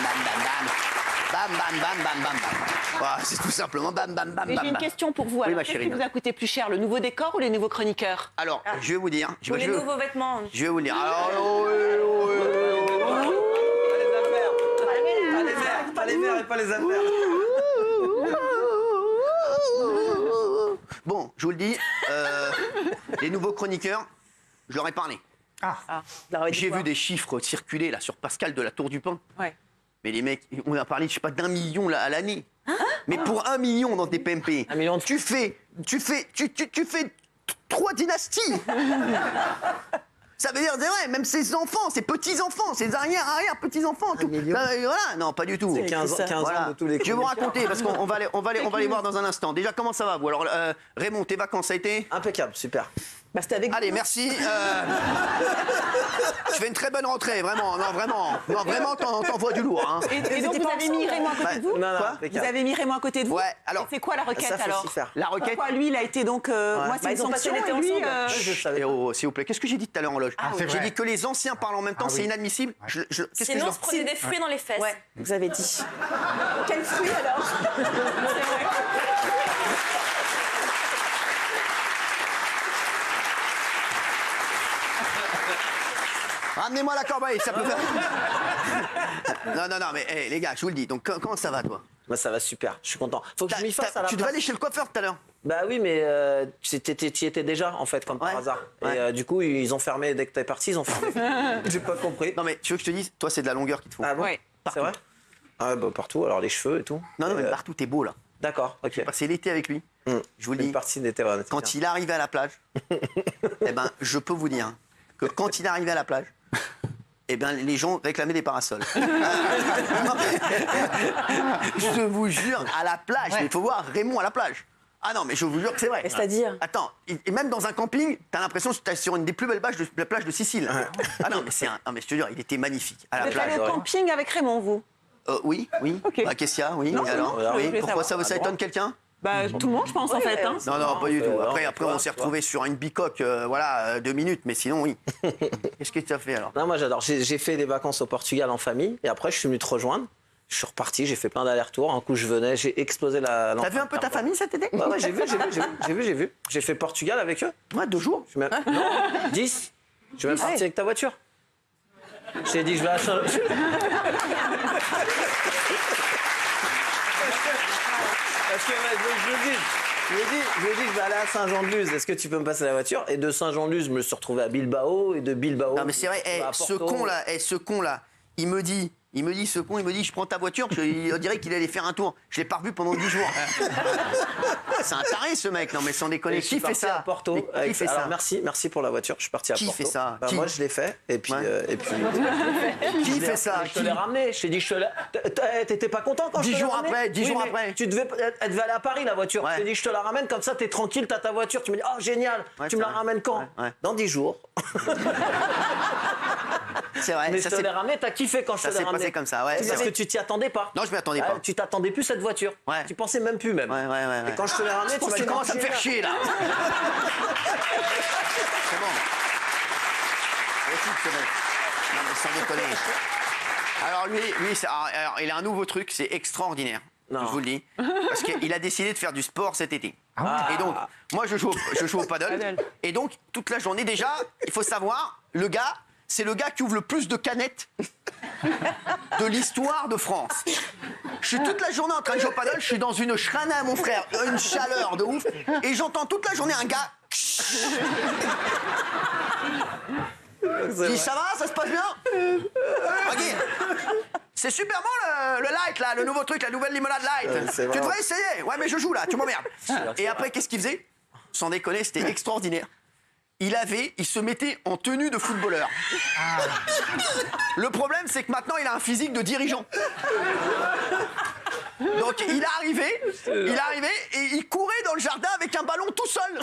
Bam, bam, bam, bam, bam, bam. Voilà, c'est tout simplement bam, bam, bam, Mais bam. j'ai une question pour vous. Alors, ma qu'est-ce chérie. qui vous a coûté plus cher, le nouveau décor ou les nouveaux chroniqueurs? Alors, je vais vous dire. Pour les nouveaux vêtements. Je vais vous dire. Alors, Pas les verres et pas les affaires. bon, je vous le dis, les nouveaux chroniqueurs, je leur ai parlé. J'ai vu des chiffres circuler là sur Pascal de la Tour du Pain. Ouais. Mais les mecs, on a parlé, je sais pas, d'1 million là, à l'année. Mais pour 1 million dans tes PMP, 1 million. tu fais 3 dynasties. Ça veut dire, c'est vrai, même ses enfants, ses petits-enfants, ses arrière-petits-enfants, tout. Voilà, non, pas du tout. C'est 15 Voilà. ans de tous les Je vais vous chroniqueurs. raconter, parce qu'on va les voir dans un instant. Déjà, comment ça va, vous? Alors, Raymond, tes vacances, ça a été? Impeccable, super. Bah, c'était avec Allez, merci. Je fais une très bonne rentrée, vraiment. Non, vraiment, t'envoies du lourd. Hein. Et donc, vous avez mis Raymond à côté de vous? Non, Quoi impeccable. Vous avez mis Raymond à côté de vous? Ouais, alors- Et c'est quoi la requête Ça, faut alors? s'y faire. La requête. Pourquoi lui, il a été donc. Moi, c'est ils une ont passé sanction l'été et lui. ensemble. Je savais. Eh oh, s'il vous plaît, qu'est-ce que j'ai dit tout à l'heure en loge? oui. J'ai dit que les anciens parlent en même temps, c'est inadmissible. Qu'est-ce que je Sinon, on leur se prenait des fruits dans les fesses. Ouais, vous avez dit. Quel fruit alors? C'est vrai. Ramenez-moi la corbeille, ça peut faire. Non, mais hey, les gars, je vous le dis. Donc, comment ça va, toi? Moi, ça va super. Je suis content. Faut que je m'y fasse à la Tu devais place. aller chez le coiffeur tout à l'heure. Bah oui, mais tu y étais déjà, en fait, comme par Ouais. hasard. Ouais. Et du coup, ils ont fermé. Dès que t'es parti, ils ont fermé. J'ai pas compris. Non, mais tu veux que je te dise, toi, c'est de la longueur qu'il te faut. Ah bon? Ouais. C'est vrai? Ah bah partout, alors les cheveux et tout. Non, mais Et, partout, t'es beau, là. D'accord, ok. J'ai passé l'été avec lui. Je vous le Une dis. partie d'été, ouais, Quand il est arrivé à la plage, eh ben, je peux vous dire que quand il est arrivé à la plage, eh ben, les gens réclamaient des parasols. Je vous jure, à la plage. Mais il faut voir Raymond à la plage. Ah non, mais je vous jure que c'est vrai. C'est-à-dire Attends, et même dans un camping, t'as l'impression que t'es sur une des plus belles plages de la plage de Sicile. Ah non, mais non, mais je te jure, il était magnifique à la Vous êtes plage. allé au camping avec Raymond, vous? Oui. Ok. Bah, qu'est-ce qu'il y a? Oui. Non, Et alors? non, Oui. je voulais Pourquoi savoir. ça étonne quelqu'un? Bah, tout le monde, je pense, en fait. Hein. Non, pas du tout. Après, toi, on s'est retrouvés sur une bicoque, 2 minutes, mais sinon, oui. Qu'est-ce que tu as fait alors? Non, moi j'adore. J'ai fait des vacances au Portugal en famille et après je suis venu te rejoindre. Je suis reparti, j'ai fait plein d'allers-retours. Un coup je venais, j'ai explosé la. T'as vu un peu ta famille cet été? Ouais, j'ai vu. J'ai fait Portugal avec eux. Ouais, 2 jours. Je suis même... Non, 10. Je suis même parti avec ta voiture. Je t'ai dit que je vais à Saint- Parce que je lui ai dit que je vais aller à Saint-Jean-de-Luz. Est-ce que tu peux me passer la voiture? Et de Saint-Jean-de-Luz, je me suis retrouvé à Bilbao. Et de Bilbao. Non, mais c'est vrai, à ce Porto. con-là, il me dit, je prends ta voiture, on dirait qu'il allait faire un tour. Je l'ai pas revu pendant 10 jours. C'est un taré, ce mec, non mais sans déconner. Et je suis Qui fait parti ça? à Porto. Mais qui fait Alors ça? merci pour la voiture. Je suis parti à Qui Porto. fait ça? Bah, Qui? moi, je l'ai fait. Et puis, Ouais. Qui fait ça? Je te l'ai ramené. Je t'ai dit, t'étais pas content quand 10 je te l'ai jours ramené? après, 10 Oui, jours mais après. Elle devait aller à Paris, la voiture. Ouais. Je t'ai dit, je te la ramène, comme ça, t'es tranquille, t'as ta voiture. Tu me dis, oh, génial. Ouais, Tu me c'est la vrai. ramènes quand? Ouais. Dans 10 jours. C'est vrai. Mais je ça te s'est- l'ai ramené, t'as kiffé quand je ça te l'ai s'est ramené. passé comme ça, ouais, c'est Parce que vrai. tu t'y attendais pas. Non, je m'y attendais pas. Tu t'attendais plus cette voiture. Ouais. Tu pensais même plus, même. Ouais. Et quand je te l'ai ramené, tu m'as dit, commence à me faire génial. chier là. C'est bon. Écoute, ce mec. Non mais sans déconner. Alors lui, alors, il a un nouveau truc, c'est extraordinaire. Non. Je vous le dis. Parce qu'il a décidé de faire du sport cet été. Et donc, moi je joue au paddle. Et donc, toute la journée déjà, il faut savoir, c'est le gars qui ouvre le plus de canettes de l'histoire de France. Je suis toute la journée en train de jouer au paddle, je suis dans une chrana, mon frère, une chaleur de ouf, et j'entends toute la journée un gars. Je dis, ça va, ça se passe bien? Ok. C'est super bon le light là, le nouveau truc, la nouvelle limonade light. c'est Tu vrai. devrais essayer. Ouais, mais je joue là, tu m'emmerdes. Et après, qu'est-ce qu'il faisait? Sans déconner, c'était extraordinaire. Il se mettait en tenue de footballeur. Le problème, c'est que maintenant, il a un physique de dirigeant. Donc, il est arrivé et il courait dans le jardin avec un ballon tout seul.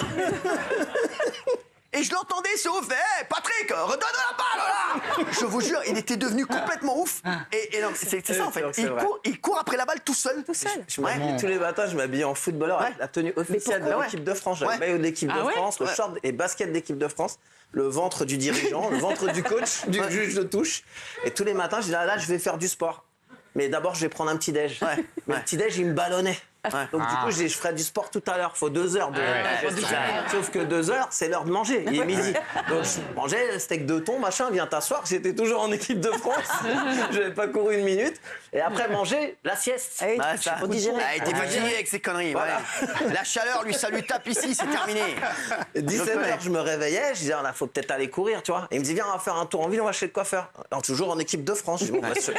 Et je l'entendais se ouf, hey, Patrick, redonne la balle là. Je vous jure, il était devenu complètement ouf. Et non, c'est ça en fait. C'est vrai. Il court après la balle tout seul. Je m'habille tous les matins, je m'habille en footballeur avec la tenue officielle de pourquoi? l'équipe de France. J'ai Ouais. le maillot de l'équipe de ouais France, le Ouais. short et basket d'équipe de France, le ventre du dirigeant, le ventre du coach, du juge de touche. Et tous les matins, je dis là, je vais faire du sport. mais d'abord je vais prendre un petit déj. Ouais. Le petit déj, il me ballonnait. Donc du coup, je ferai du sport tout à l'heure. Il faut 2 heures de Sauf que 2 heures, c'est l'heure de manger. Il est midi. Donc je mangeais steak de thon, machin, viens t'asseoir. J'étais toujours en équipe de France. Je n'avais pas couru 1 minute. Et après manger, la sieste. Ah, ça. Faut digérer. Ah, il était fatigué avec ses conneries. Voilà. Ouais. La chaleur, lui, ça lui tape ici, c'est terminé. 17h, je me réveillais, je disais, il faut peut-être aller courir, tu vois. Et il me dit, viens, on va faire un tour en ville, on va chez le coiffeur. Alors, toujours en équipe de France. Je dis, bon, bah, je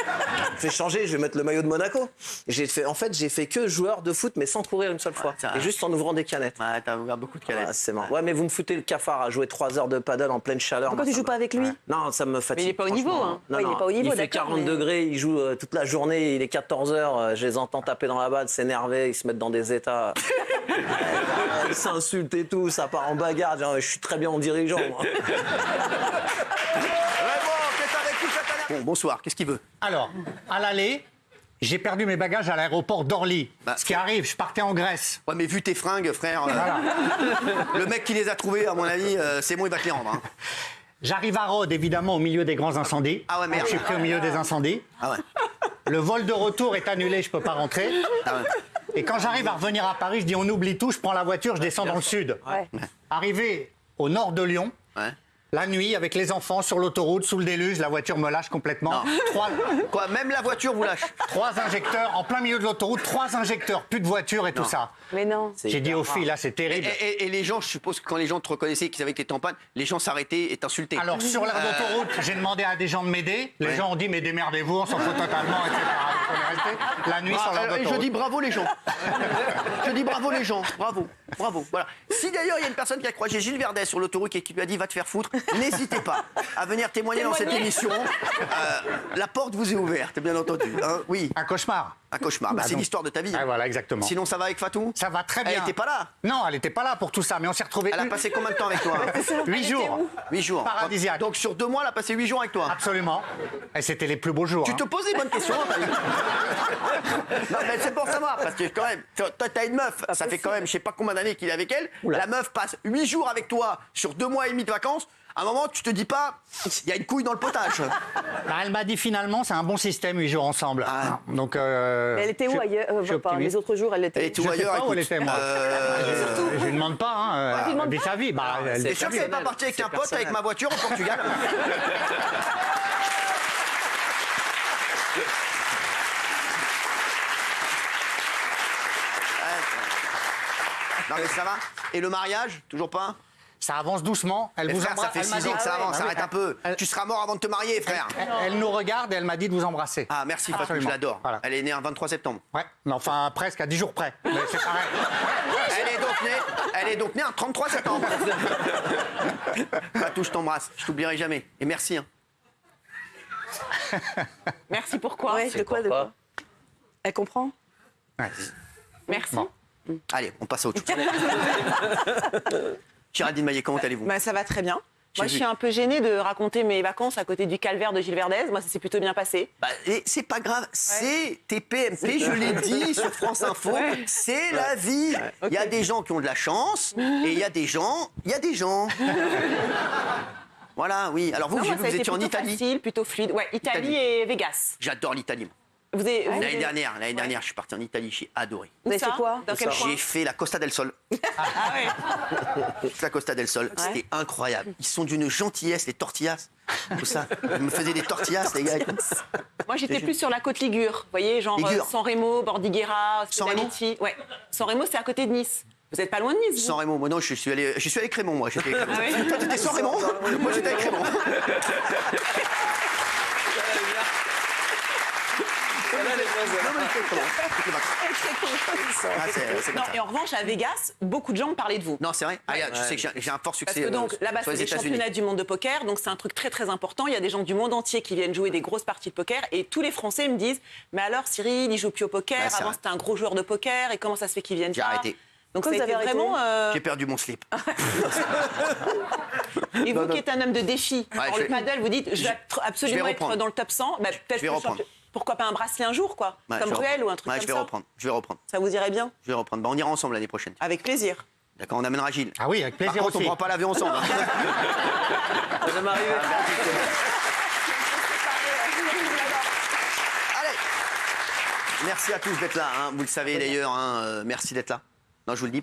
fais changer, je vais mettre le maillot de Monaco. Et j'ai fait que joueur de foot, mais sans courir une seule fois. ça- Et juste en ouvrant des canettes. Ouais, t'as ouvert beaucoup de canettes. Ah, c'est marrant. Ouais, mais vous me foutez le cafard à jouer 3 heures de paddle en pleine chaleur. Pourquoi moi, tu joues pas avec lui? Non, ça me fatigue. Mais il est pas au niveau, franchement. hein. Non, Ouais, il est non. pas au niveau, Il fait d'accord, 40 mais- degrés, il joue toute la journée, il est 14h, je les entends taper dans la balle, s'énerver, ils se mettent dans des états. Ils s'insultent et tout, ça part en bagarre. Je suis très bien en dirigeant, moi. Bon, bonsoir, qu'est-ce qu'il veut? Alors, à l'aller, j'ai perdu mes bagages à l'aéroport d'Orly. Bah, Ce qui arrive, je partais en Grèce. Ouais, mais vu tes fringues, frère, le mec qui les a trouvées, à mon avis, c'est bon, il va te les rendre. Hein. J'arrive à Rhodes, évidemment, au milieu des grands incendies. Ah ouais, merde. Je suis pris au milieu des incendies. Ah ouais. Le vol de retour est annulé, je peux pas rentrer. Ah ouais. Et quand j'arrive à revenir à Paris, je dis on oublie tout, je prends la voiture, je descends dans le sud. Ouais. Arrivé au nord de Lyon, Ouais. la nuit, avec les enfants sur l'autoroute, sous le déluge, la voiture me lâche complètement. Non. Trois Quoi, même la voiture vous lâche? injecteurs, en plein milieu de l'autoroute, 3 injecteurs, plus de voiture et tout ça. Mais non. J'ai dit aux filles, là, c'est Et, terrible. et les gens, je suppose que quand les gens te reconnaissaient, qu'ils savaient que t'étais en panne, les gens s'arrêtaient et t'insultaient. Alors, sur l'aire d'autoroute, j'ai demandé à des gens de m'aider. Les gens ont dit, mais démerdez-vous, on s'en fout totalement, etc. Donc, on est resté la nuit sur l'aire Et je d'autoroute. dis bravo les gens. Je dis bravo les gens. Bravo. Bravo. Voilà. Si d'ailleurs il y a une personne qui a croisé Gilles Verdez sur l'autoroute et qui lui a dit va te faire foutre, n'hésitez pas à venir témoigner dans cette émission. La porte vous est ouverte, bien entendu. Hein, oui, Un cauchemar. un cauchemar. Bah, c'est donc- l'histoire de ta vie. Ah, voilà, exactement. Sinon ça va avec Fatou? Ça va très bien. Elle n'était pas là. Non, elle n'était pas là pour tout ça, mais on s'est retrouvés. Elle a passé combien de temps avec toi? 8 jours. 8 jours. Paradisiaque. Donc sur 2 mois, elle a passé 8 jours avec toi. Absolument. Et c'était les plus beaux jours. Tu hein. te poses des bonnes questions, Valérie. Non, mais c'est pour savoir, parce que quand même, toi, t'as une meuf, ça fait quand même, je sais pas combien d'années qu'il est avec elle. La meuf passe 8 jours avec toi sur 2 mois et demi de vacances. À un moment, tu te dis pas, il y a une couille dans le potage. Bah, elle m'a dit finalement, c'est un bon système, 8 jours ensemble. Ah. Donc, Mais elle était où je- ailleurs? je suis Enfin, optimiste. les autres jours, elle était. Elle était où Je sais ailleurs? pas où elle écoute. était, moi. Je lui demande pas, hein. tu demandes Elle vit pas sa vie. Bah, elle T'es vit sûr sa que vie. c'est pas parti avec C'est un pote personnel. avec ma voiture au Portugal? Non mais ça va. Et le mariage, toujours pas? Ça avance doucement. Elle Mais vous frère, ça embrasse. fait Elle m'a 6 ans dit- que ça avance, Ah oui, arrête un peu. elle- Tu seras mort avant de te marier, frère. Elle nous regarde et elle m'a dit de vous embrasser. Ah merci Fatou, je Absolument. l'adore. Voilà. Elle est née un 23 septembre. Ouais, mais enfin presque à 10 jours près. Mais c'est pareil. Elle est donc née un 33 septembre. Fatou, je t'embrasse, je t'oublierai jamais. Et merci. Hein. Merci, pourquoi? Ouais, de quoi, de quoi? Elle comprend? Ouais. Merci. Bon. Allez, on passe à autre chose. Géraldine Maillet, comment allez-vous? Bah, ça va très bien. J'ai Moi, je vu. suis un peu gênée de raconter mes vacances à côté du calvaire de Gilles Verdez. Moi, ça s'est plutôt bien passé. Bah, et c'est pas grave, c'est TPMP, je l'ai dit sur France Info, c'est la vie. Il y a des gens qui ont de la chance et il y a des gens, Voilà, oui. Alors vous, Non, j'ai moi, vu ça que a vous été étiez en plutôt Italie. facile, plutôt fluide. Ouais, Italie Italie. et Vegas. J'adore l'Italie. moi. Vous avez, L'année dernière, je suis parti en Italie, j'ai adoré. Vous avez ça fait quoi? Dans quel coin? J'ai fait la Costa del Sol. Ah ouais. La Costa del Sol, c'était incroyable. Ils sont d'une gentillesse, les tortillas, tout ça. Ils me faisaient des tortillas, les gars. et tout. Moi, j'étais plus sur la côte Ligure. Vous voyez, genre Ligure. San Remo, Bordighera, San Remo Ospedaletti. Ouais. San Remo, c'est à côté de Nice. Vous n'êtes pas loin de Nice, vous? San Remo, moi non, je suis allé avec Crémont, moi. J'étais avec Crémont. Ah ouais. Toi, t'étais San Remo, moi j'étais avec Crémont. Ah, c'est Non, comme ça. et en revanche, à Vegas, beaucoup de gens me parlaient de vous. Non, c'est vrai. Ah, je sais que j'ai un fort Parce succès que donc là-bas, sur c'est les les États-Unis. championnats du monde de poker, donc c'est un truc très très important. Il y a des gens du monde entier qui viennent jouer des grosses parties de poker et tous les Français me disent mais alors Cyril, il joue plus au poker, Ouais, c'est avant vrai. c'était un gros joueur de poker et comment ça se fait qu'il vienne J'ai pas arrêté. Donc Pourquoi ça a vous été avez arrêté vraiment. J'ai perdu mon slip. Et vous qui êtes un homme de défi, Ouais, alors je le vais- paddle, vous dites je vais absolument être reprendre. dans le top 100. Bah, peut-être vais que reprendre. pourquoi pas un bracelet un jour, quoi, Ouais, comme je vais Ruel ou un truc Ouais, comme je vais ça. reprendre. Je vais reprendre. Ça vous irait bien? Je vais reprendre. Bah, on ira ensemble l'année prochaine. Avec plaisir. D'accord, on amènera Gilles. Ah oui, avec Par plaisir contre, on aussi. prend pas l'avion ensemble. hein. Ça va m'arriver. Allez, merci à tous d'être là. Hein. Vous le savez d'ailleurs. Hein, merci d'être là. Non, je vous le dis.